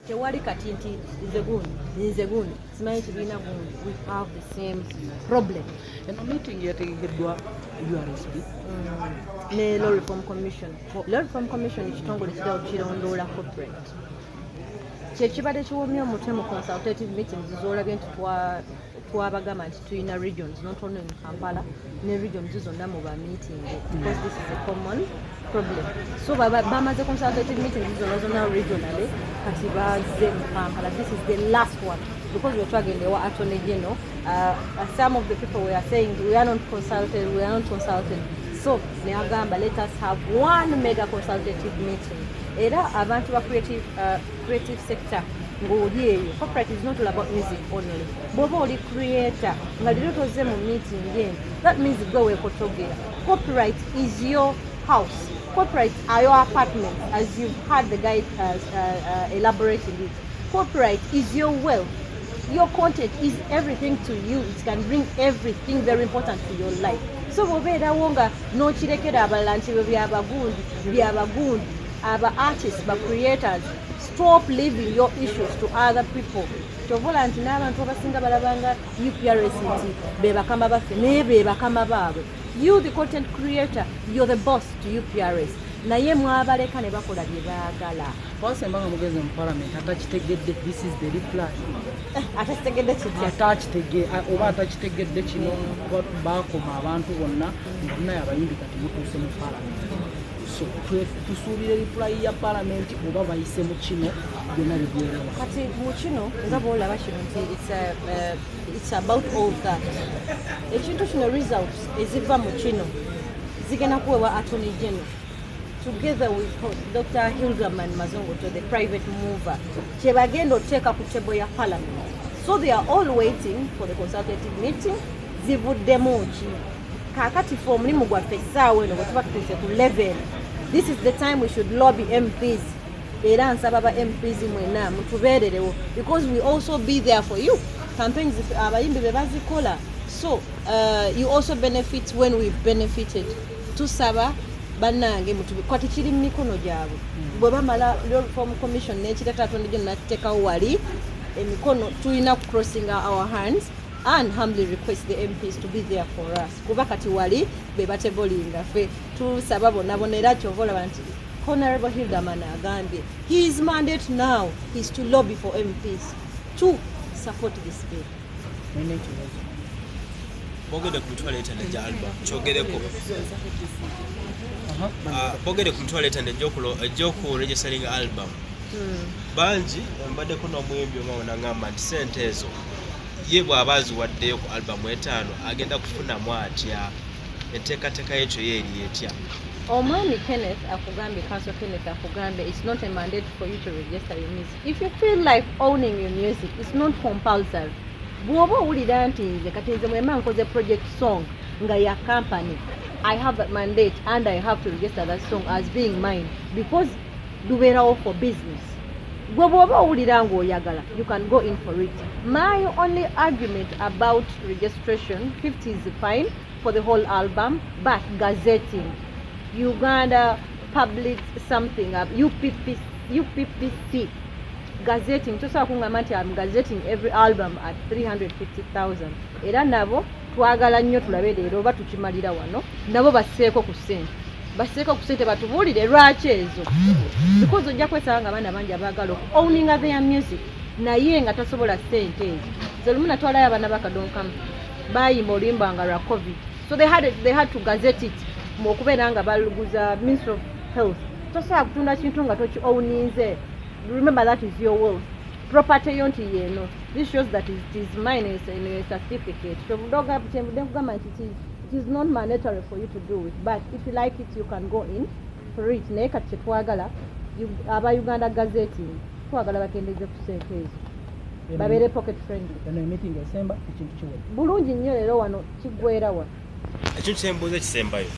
tewali kati nti nze gundi simanyi kibiina gundi. We have the same problem. Eno meeting yategekeddwa URSB ne Law Reform Commission. Law Reform Commission ekitongole kijja kirondoola corporate. Kyekibadde kiwomya omutwe mu consultative meetings z'olabye nti twabagamba nti tulina regions, not only in Kampala, ne regions zonna mu ba meeting because this is a common problem. So bamaze consultative meetings zonna regionally kati baze mu Kampala. This is the last one because we're talking about Attorney General. Some of the people were saying we are not consulted. So neagamba let us have one mega consultative meeting. Era abantu ba creative sector ng'oli eyo. Corporate is not all about music only. Bw'oba oli creator nga lero toze mu meeting eno, that means gwe weekotogera. Copyright is your house. Copyright are your apartments, as you've had the guy elaborating it. Copyright is your wealth. Your content is everything to you. It can bring everything very important to your life. So bobeerawo nga n'okirekera abalala nti byabagundi aba artists, ba creators, stop leaving your issues to other people. Tovola nti n'abantu abasinga balabanga UPRS nti bebakama baffe naye bebakama baabwe. You the content creator, you're the boss to UPRS. Naye mwabaleka ne bakola bye baagala. Wasemba nga mugeze mu parliament atakitegedde this is the reply. Atakitegedde kitya? Oba atakitegedde kino baakoma abantu bonna naye abayimbi kati mutuuse mu parliament. So tusuubire reply ya parliament oba bayise mu kino byonna bigwerawo. Kati mu kino nga bw'olaba kino nti it's about all that. Ekintu kino results eziva mu kino zigenda kuweebwa Attorney General together with Dr.Hilderman to the private mover. Kyebagenda oteeka ku table ya parliament. So they are all waiting for the consultative meeting. Zivuddemu ki? Kakati for omulimu gwaffe essaawa eno bwe tuba tutuuse ku level. This is the time we should lobby MPs. Era nsaba ba MPs mwena mutubeererewo because we also be there for you. Campaigns abayimbi be bazikola. So you also benefit when we've benefited. Tusaba bannange kwati kiri mu mikono gyabwe. Bwe bamala Law Reform Commission n'ekitata Attorney General n'akiteekawo wali emikono tulina crossing our hands and humbly request the MPs to be there for us. Kuba kati wali be batebolinga ffe tusaba bonna era kyovola nti Honorable Hilderman agambye his mandate now is to lobby for MPs to support this bill. Bogede ku mitwalo etaano egya album kyogereko. Bogede ku mitwalo etaano egy'oku registering album. Bangi mbaddeko n'omuyimbi omwe n'agamba nti ssente ezo ye bw'aba aziwaddeyo ku album etaano agenda kufunamu atya. Enteekateeka y'ekyo yeeri etya? Omwami Kenneth akugambye, Council Kenneth akugambye, it's not a mandate for you to register your music. If you feel like owning your music, it's not compulsory. Bw'oba owulira nti nze kati nze mwema nkoze project song nga ya company, I have that mandate and I have to register that song as being mine because dubeerawo for business. Bw'oba owulira ng'oyagala, you can go in for it. My only argument about registration, 50 is fine for the whole album, but gazetting. Uganda published something up, UPPC. Gazetting, tosobola kungamba nti I'm gazetting every album at 350,000. Era nabo twagala nnyo tulabe leero oba tukimalira wano, nabo basseeko ku ssente batubuulire lwaki ezo. Because ojja kwesanga nga abaana bangi abaagala owning their music naye nga tasobola ssente ezo. Nze lumu natwalayo abaana bakadonkamu bayimba oluyimba nga lwa COVID. So they had to gazette it okubeera nga baluguza Ministry of Health. Tosobola kutunda kintu nga toki owninze. Remember that is your wealth. Property yonti yeno. This shows that it is mine in a certificate. So it is not mandatory for you to do it. But if you like it, you can go in for it. Neka chetwagala. Aba Uganda gazetting. Twagala bakendeze ku ssente ezo. Babere pocket friendly. Kano meeting esemba ekintu kiwe. Bulungi nnyo leero wano kiggwera wa. Ekintu kyembuuza kisembayo.